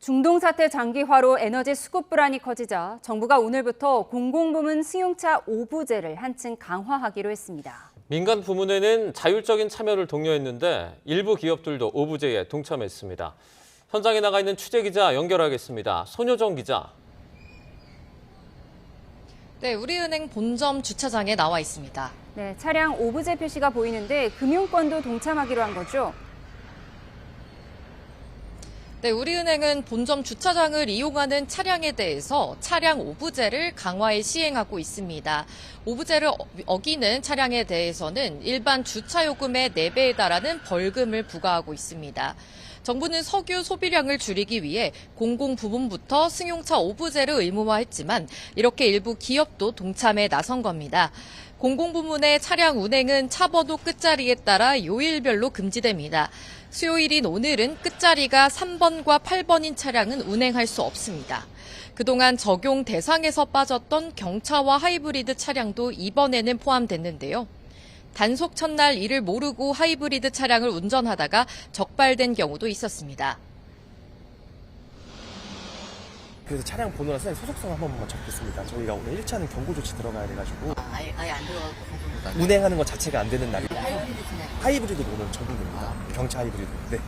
중동 사태 장기화로 에너지 수급 불안이 커지자 정부가 오늘부터 공공부문 승용차 오부제를 한층 강화하기로 했습니다. 민간 부문에는 자율적인 참여를 독려했는데 일부 기업들도 오부제에 동참했습니다. 현장에 나가 있는 취재기자 연결하겠습니다. 손효정 기자. 네, 우리은행 본점 주차장에 나와 있습니다. 네, 차량 오부제 표시가 보이는데 금융권도 동참하기로 한 거죠? 네, 우리은행은 본점 주차장을 이용하는 차량에 대해서 차량 오부제를 강화해 시행하고 있습니다. 오부제를 어기는 차량에 대해서는 일반 주차요금의 4배에 달하는 벌금을 부과하고 있습니다. 정부는 석유 소비량을 줄이기 위해 공공부문부터 승용차 오부제를 의무화했지만 이렇게 일부 기업도 동참에 나선 겁니다. 공공부문의 차량 운행은 차번호 끝자리에 따라 요일별로 금지됩니다. 수요일인 오늘은 끝자리가 3번과 8번인 차량은 운행할 수 없습니다. 그동안 적용 대상에서 빠졌던 경차와 하이브리드 차량도 이번에는 포함됐는데요. 단속 첫날 이를 모르고 하이브리드 차량을 운전하다가 적발된 경우도 있었습니다. 그래서 차량 번호랑 소속성 한 번만 적겠습니다. 저희가 오늘 1차는 경고 조치 들어가야 돼가지고 아예 안 들어가고 운행하는 것 자체가 안 되는 날이고 하이브리드도 오늘 적용됩니다. 경차 하이브리드. 네.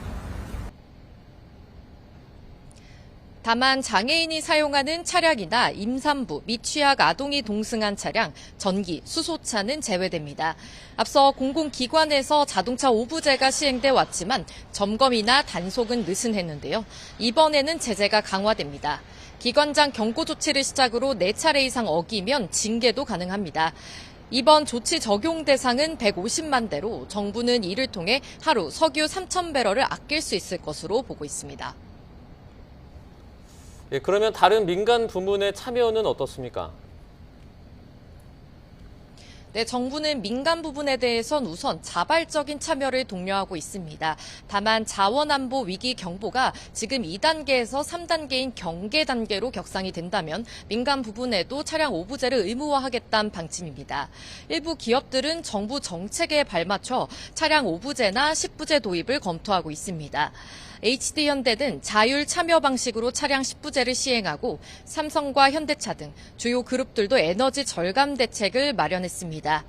다만 장애인이 사용하는 차량이나 임산부, 미취학 아동이 동승한 차량, 전기, 수소차는 제외됩니다. 앞서 공공기관에서 자동차 오부제가 시행돼 왔지만 점검이나 단속은 느슨했는데요. 이번에는 제재가 강화됩니다. 기관장 경고 조치를 시작으로 4차례 이상 어기면 징계도 가능합니다. 이번 조치 적용 대상은 150만 대로 정부는 이를 통해 하루 석유 3,000배럴을 아낄 수 있을 것으로 보고 있습니다. 예, 그러면 다른 민간 부문의 참여는 어떻습니까? 네, 정부는 민간 부분에 대해선 우선 자발적인 참여를 독려하고 있습니다. 다만 자원안보 위기 경보가 지금 2단계에서 3단계인 경계 단계로 격상이 된다면 민간 부분에도 차량 오부제를 의무화하겠다는 방침입니다. 일부 기업들은 정부 정책에 발맞춰 차량 오부제나 10부제 도입을 검토하고 있습니다. HD현대는 자율 참여 방식으로 차량 10부제를 시행하고 삼성과 현대차 등 주요 그룹들도 에너지 절감 대책을 마련했습니다.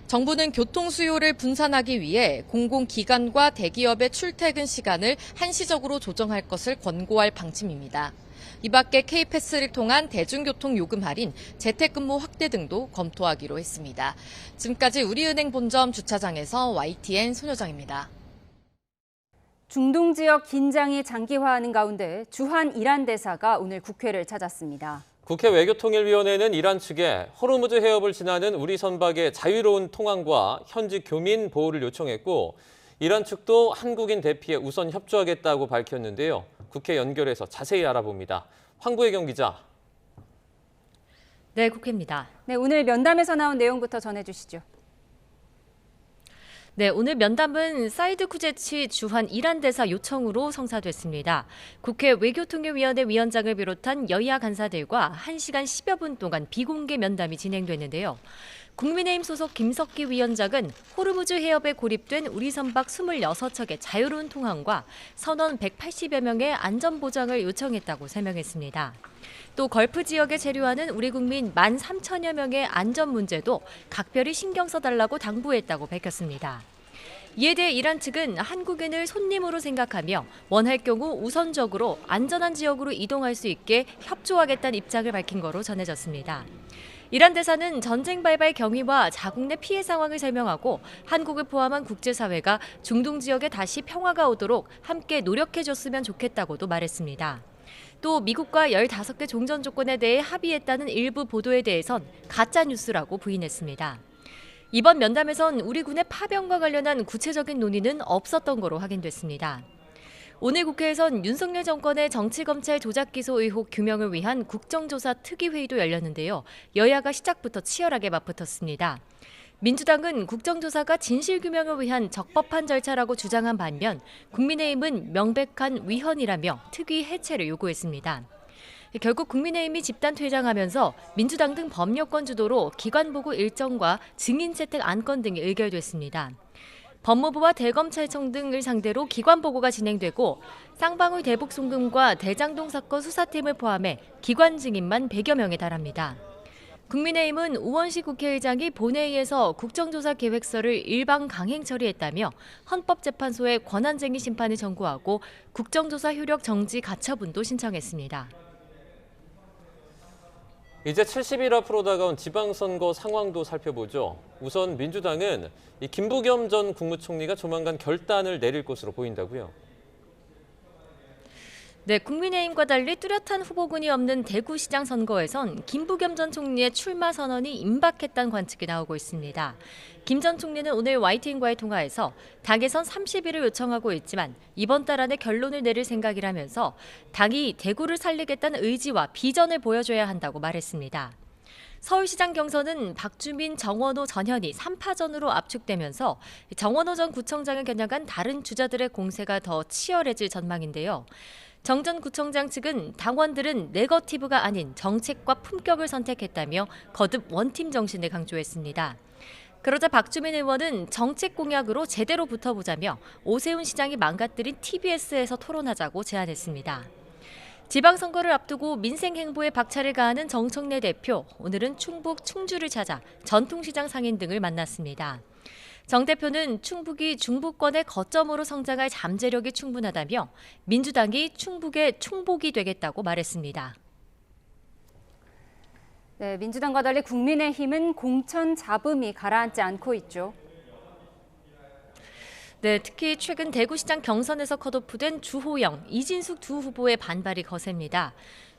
정부는 교통 수요를 분산하기 위해 공공기관과 대기업의 출퇴근 시간을 한시적으로 조정할 것을 권고할 방침입니다. 이 밖에 K패스를 통한 대중교통 요금 할인, 재택근무 확대 등도 검토하기로 했습니다. 지금까지 우리은행 본점 주차장에서 YTN 손효정입니다. 중동 지역 긴장이 장기화하는 가운데 주한 이란 대사가 오늘 국회를 찾았습니다. 국회 외교통일위원회는 이란 측에 호르무즈 해협을 지나는 우리 선박의 자유로운 통항과 현지 교민 보호를 요청했고 이란 측도 한국인 대피에 우선 협조하겠다고 밝혔는데요. 국회 연결해서 자세히 알아봅니다. 황보혜경 기자. 네, 국회입니다. 네, 오늘 면담에서 나온 내용부터 전해주시죠. 네, 오늘 면담은 사이드 쿠제치 주한 이란 대사 요청으로 성사됐습니다. 국회 외교통일위원회 위원장을 비롯한 여야 간사들과 1시간 10여 분 동안 비공개 면담이 진행됐는데요. 국민의힘 소속 김석기 위원장은 호르무즈 해협에 고립된 우리 선박 26척의 자유로운 통항과 선원 180여 명의 안전보장을 요청했다고 설명했습니다. 또 걸프 지역에 체류하는 우리 국민 13,000여 명의 안전 문제도 각별히 신경 써달라고 당부했다고 밝혔습니다. 이에 대해 이란 측은 한국인을 손님으로 생각하며 원할 경우 우선적으로 안전한 지역으로 이동할 수 있게 협조하겠다는 입장을 밝힌 거로 전해졌습니다. 이란 대사는 전쟁 발발 경위와 자국 내 피해 상황을 설명하고 한국을 포함한 국제사회가 중동 지역에 다시 평화가 오도록 함께 노력해줬으면 좋겠다고도 말했습니다. 또 미국과 15개 종전 조건에 대해 합의했다는 일부 보도에 대해선 가짜 뉴스라고 부인했습니다. 이번 면담에선 우리 군의 파병과 관련한 구체적인 논의는 없었던 거로 확인됐습니다. 오늘 국회에선 윤석열 정권의 정치검찰 조작기소 의혹 규명을 위한 국정조사 특위회의도 열렸는데요. 여야가 시작부터 치열하게 맞붙었습니다. 민주당은 국정조사가 진실규명을 위한 적법한 절차라고 주장한 반면 국민의힘은 명백한 위헌이라며 특위 해체를 요구했습니다. 결국 국민의힘이 집단 퇴장하면서 민주당 등 법여권 주도로 기관보고 일정과 증인 채택 안건 등이 의결됐습니다. 법무부와 대검찰청 등을 상대로 기관 보고가 진행되고 쌍방울 대북 송금과 대장동 사건 수사팀을 포함해 기관 증인만 100여 명에 달합니다. 국민의힘은 우원식 국회의장이 본회의에서 국정조사 계획서를 일방 강행 처리했다며 헌법재판소에 권한쟁의 심판을 청구하고 국정조사 효력 정지 가처분도 신청했습니다. 이제 70일 앞으로 다가온 지방선거 상황도 살펴보죠. 우선 민주당은 이 김부겸 전 국무총리가 조만간 결단을 내릴 것으로 보인다고요. 네, 국민의힘과 달리 뚜렷한 후보군이 없는 대구시장 선거에선 김부겸 전 총리의 출마 선언이 임박했다는 관측이 나오고 있습니다. 김 전 총리는 오늘 YTN과의 통화에서 당에선 30일을 요청하고 있지만 이번 달 안에 결론을 내릴 생각이라면서 당이 대구를 살리겠다는 의지와 비전을 보여줘야 한다고 말했습니다. 서울시장 경선은 박주민, 정원호, 전현희 3파전으로 압축되면서 정원호 전 구청장을 겨냥한 다른 주자들의 공세가 더 치열해질 전망인데요. 정 전 구청장 측은 당원들은 네거티브가 아닌 정책과 품격을 선택했다며 거듭 원팀 정신을 강조했습니다. 그러자 박주민 의원은 정책 공약으로 제대로 붙어보자며 오세훈 시장이 망가뜨린 TBS에서 토론하자고 제안했습니다. 지방선거를 앞두고 민생 행보에 박차를 가하는 정청래 대표, 오늘은 충북 충주를 찾아 전통시장 상인 등을 만났습니다. 정 대표는 충북이 중부권의 거점으로 성장할 잠재력이 충분하다며 민주당이 충북의 충복이 되겠다고 말했습니다. 네, 민주당과 달리 국민의힘은 공천 잡음이 가라앉지 않고 있죠. 네, 특히 최근 대구시장 경선에서 컷오프된 주호영, 이진숙 두 후보의 반발이 거셉니다.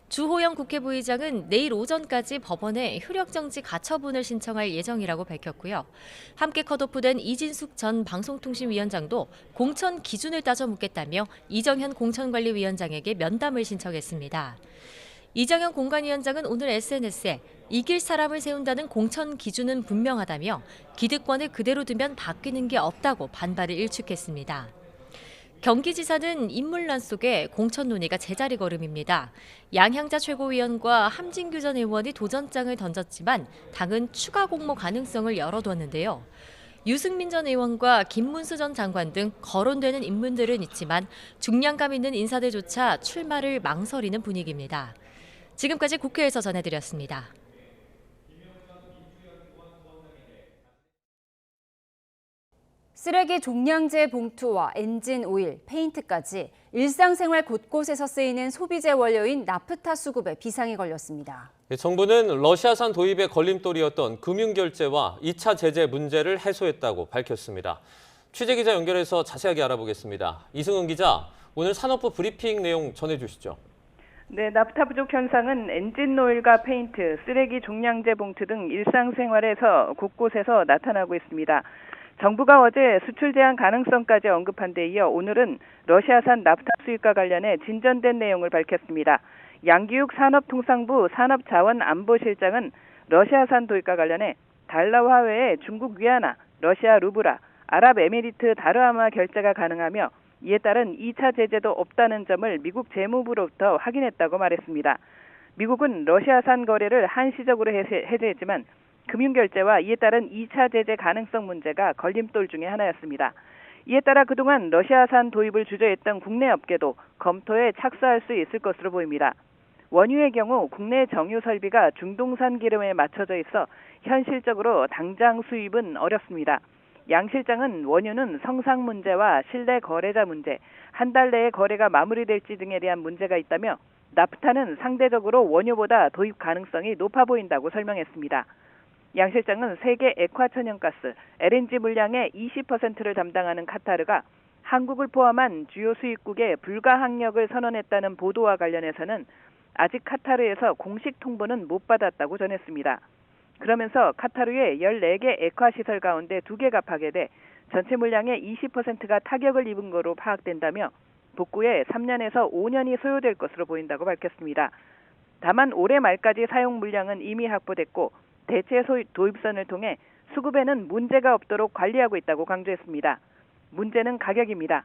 주호영 국회부의장은 내일 오전까지 법원에 효력정지 가처분을 신청할 예정이라고 밝혔고요. 함께 컷오프된 이진숙 전 방송통신위원장도 공천 기준을 따져 묻겠다며 이정현 공천관리위원장에게 면담을 신청했습니다. 이정현 공관위원장은 오늘 SNS에 이길 사람을 세운다는 공천 기준은 분명하다며 기득권을 그대로 두면 바뀌는 게 없다고 반발을 일축했습니다. 경기지사는 인물란 속에 공천 논의가 제자리 걸음입니다. 양향자 최고위원과 함진규 전 의원이 도전장을 던졌지만 당은 추가 공모 가능성을 열어뒀는데요. 유승민 전 의원과 김문수 전 장관 등 거론되는 인물들은 있지만 중량감 있는 인사들조차 출마를 망설이는 분위기입니다. 지금까지 국회에서 전해드렸습니다. 쓰레기 종량제 봉투와 엔진 오일, 페인트까지 일상생활 곳곳에서 쓰이는 소비재 원료인 나프타 수급에 비상이 걸렸습니다. 정부는 러시아산 도입의 걸림돌이었던 금융결제와 2차 제재 문제를 해소했다고 밝혔습니다. 취재기자 연결해서 자세하게 알아보겠습니다. 이승은 기자, 오늘 산업부 브리핑 내용 전해주시죠. 네, 나프타 부족 현상은 엔진 오일과 페인트, 쓰레기 종량제 봉투 등 일상생활에서 곳곳에서 나타나고 있습니다. 정부가 어제 수출 제한 가능성까지 언급한 데 이어 오늘은 러시아산 나프타 수입과 관련해 진전된 내용을 밝혔습니다. 양기욱 산업통상부 산업자원안보실장은 러시아산 도입과 관련해 달러화 외에 중국 위안화, 러시아 루브라, 아랍에미리트 다르아마 결제가 가능하며 이에 따른 2차 제재도 없다는 점을 미국 재무부로부터 확인했다고 말했습니다. 미국은 러시아산 거래를 한시적으로 해제했지만 금융결제와 이에 따른 2차 제재 가능성 문제가 걸림돌 중의 하나였습니다. 이에 따라 그동안 러시아산 도입을 주저했던 국내 업계도 검토에 착수할 수 있을 것으로 보입니다. 원유의 경우 국내 정유 설비가 중동산 기름에 맞춰져 있어 현실적으로 당장 수입은 어렵습니다. 양 실장은 원유는 성상 문제와 실내 거래자 문제, 한 달 내에 거래가 마무리될지 등에 대한 문제가 있다며 나프타는 상대적으로 원유보다 도입 가능성이 높아 보인다고 설명했습니다. 양 실장은 세계 액화천연가스, LNG 물량의 20%를 담당하는 카타르가 한국을 포함한 주요 수입국의 불가항력을 선언했다는 보도와 관련해서는 아직 카타르에서 공식 통보는 못 받았다고 전했습니다. 그러면서 카타르의 14개 액화시설 가운데 2개가 파괴돼 전체 물량의 20%가 타격을 입은 것으로 파악된다며 복구에 3년에서 5년이 소요될 것으로 보인다고 밝혔습니다. 다만 올해 말까지 사용 물량은 이미 확보됐고 대체 도입선을 통해 수급에는 문제가 없도록 관리하고 있다고 강조했습니다. 문제는 가격입니다.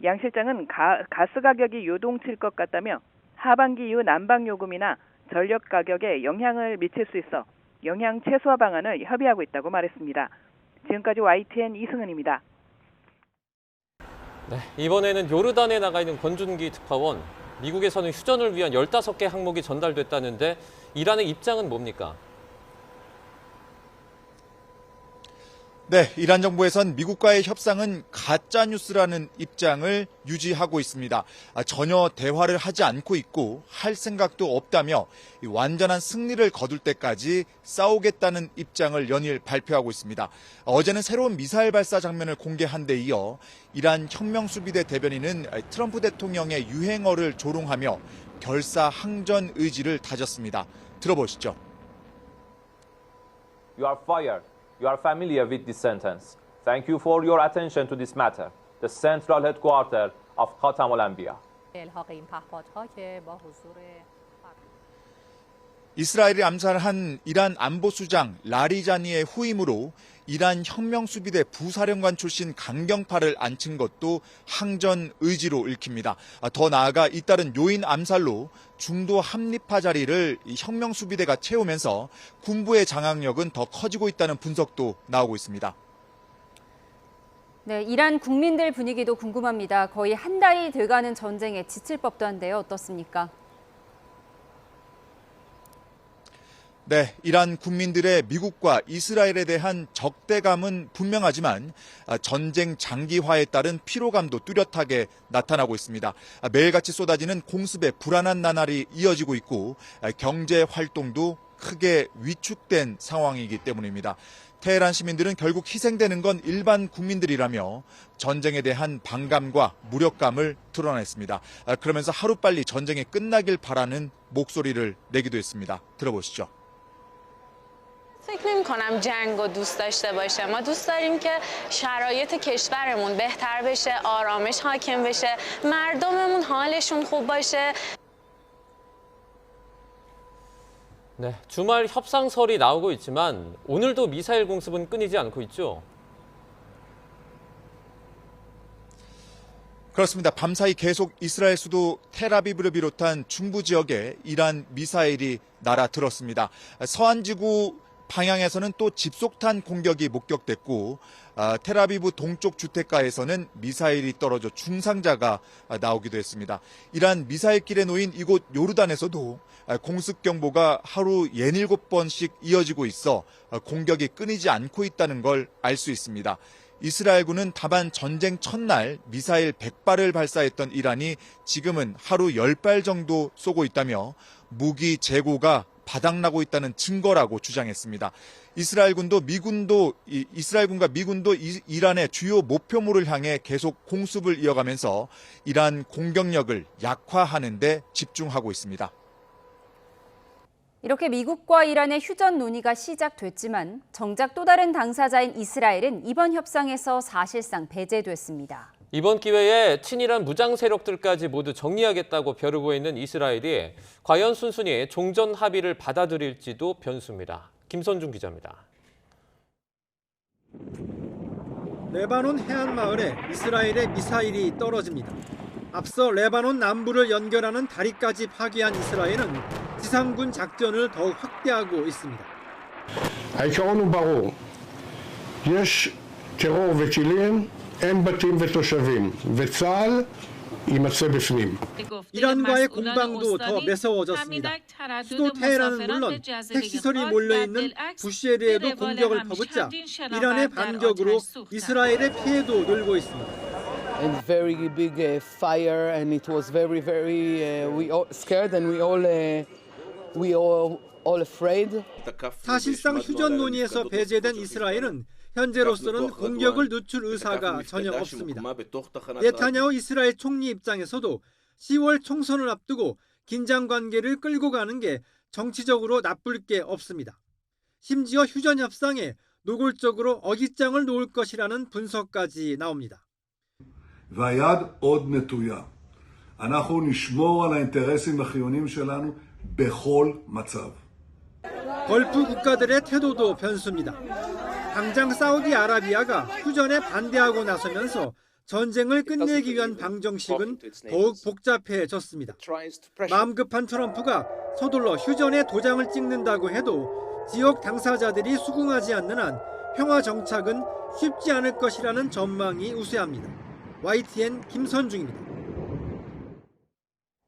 양 실장은 가스 가격이 요동칠 것 같다며 하반기 이후 난방 요금이나 전력 가격에 영향을 미칠 수 있어 영향 최소화 방안을 협의하고 있다고 말했습니다. 지금까지 YTN 이승은입니다. 네, 이번에는 요르단에 나가 있는 권준기 특파원, 미국에서는 휴전을 위한 15개 항목이 전달됐다는데 이란의 입장은 뭡니까? 네, 이란 정부에선 미국과의 협상은 가짜뉴스라는 입장을 유지하고 있습니다. 전혀 대화를 하지 않고 있고 할 생각도 없다며 완전한 승리를 거둘 때까지 싸우겠다는 입장을 연일 발표하고 있습니다. 어제는 새로운 미사일 발사 장면을 공개한 데 이어 이란 혁명수비대 대변인은 트럼프 대통령의 유행어를 조롱하며 결사항전 의지를 다졌습니다. 들어보시죠. You are fired. You are familiar with this sentence. Thank you for your attention to this matter. The central headquarters of Khatam al-Anbiya. 이스라엘이 암살한 이란 안보수장 라리자니의 후임으로 이란 혁명수비대 부사령관 출신 강경파를 앉힌 것도 항전 의지로 읽힙니다. 더 나아가 잇따른 요인 암살로 중도 합리파 자리를 혁명수비대가 채우면서 군부의 장악력은 더 커지고 있다는 분석도 나오고 있습니다. 네, 이란 국민들 분위기도 궁금합니다. 거의 한 달이 돼가는 전쟁에 지칠 법도 한데요. 어떻습니까? 네, 이란 국민들의 미국과 이스라엘에 대한 적대감은 분명하지만 전쟁 장기화에 따른 피로감도 뚜렷하게 나타나고 있습니다. 매일같이 쏟아지는 공습의 불안한 나날이 이어지고 있고 경제 활동도 크게 위축된 상황이기 때문입니다. 테헤란 시민들은 결국 희생되는 건 일반 국민들이라며 전쟁에 대한 반감과 무력감을 드러냈습니다. 그러면서 하루빨리 전쟁이 끝나길 바라는 목소리를 내기도 했습니다. 들어보시죠. فکر نمی‌کنم جنگ رو دوست داشته باشه. ما دوست داریم که شرایط کشورمون بهتر بشه، آرامش حاکم بشه، مردممون حالشون خوب باشه. 네, 주말 협상설이 나오고 있지만 오늘도 미사일 공습은 끊이지 않고 있죠. 그렇습니다. 밤사이 계속 이스라엘 수도 텔아비브를 비롯한 중부 지역에 이란 미사일이 날아들었습니다. 서안지구 방향에서는 또 집속탄 공격이 목격됐고 텔아비브 동쪽 주택가에서는 미사일이 떨어져 중상자가 나오기도 했습니다. 이란 미사일길에 놓인 이곳 요르단에서도 공습 경보가 하루 67번씩 이어지고 있어 공격이 끊이지 않고 있다는 걸 알 수 있습니다. 이스라엘군은 다만 전쟁 첫날 미사일 100발을 발사했던 이란이 지금은 하루 10발 정도 쏘고 있다며 무기 재고가 바닥나고 있다는 증거라고 주장했습니다. 이스라엘군과 미군도 이란의 주요 목표물을 향해 계속 공습을 이어가면서 이란 공격력을 약화하는 데 집중하고 있습니다. 이렇게 미국과 이란의 휴전 논의가 시작됐지만 정작 또 다른 당사자인 이스라엘은 이번 협상에서 사실상 배제됐습니다. 이번 기회에 친이란 무장 세력들까지 모두 정리하겠다고 벼르고 있는 이스라엘이 과연 순순히 종전 합의를 받아들일지도 변수입니다. 김선중 기자입니다. 레바논 해안 마을에 이스라엘의 미사일이 떨어집니다. 앞서 레바논 남부를 연결하는 다리까지 파괴한 이스라엘은 지상군 작전을 더욱 확대하고 있습니다. העיקרון הוא ברור. יש טרור וטילים, אין בתים ותושבים, וצה"ל יימצא בפנים. 이란과의 공방도 더 매서워졌습니다. 수도 테헤란은 물론 핵시설이 몰려있는 부시에르에도 공격을 퍼붓자 이란의 반격으로 이스라엘의 피해도 늘고 있습니다. And very big fire, and it was very we all scared, and we all afraid. 사실상 휴전 논의에서 배제된 이스라엘은 현재로서는 공격을 늦출 의사가 전혀 없습니다. 네타냐후 이스라엘 총리 입장에서도 10월 총선을 앞두고 긴장 관계를 끌고 가는 게 정치적으로 나쁠 게 없습니다. 심지어 휴전 협상에 노골적으로 어깃장을 놓을 것이라는 분석까지 나옵니다. והיד עוד נטויה. אנחנו נשמור על האינטרסים החיוניים שלנו בכל מצב. 걸프 국가들의 태도도 변수입니다. 당장 사우디아라비아가 휴전에 반대하고 나서면서 전쟁을 끝내기 위한 방정식은 더욱 복잡해졌습니다. 마음 급한 트럼프가 서둘러 휴전에 도장을 찍는다고 해도 지역 당사자들이 수긍하지 않는 한 평화 정착은 쉽지 않을 것이라는 전망이 우세합니다. YTN 김선중입니다.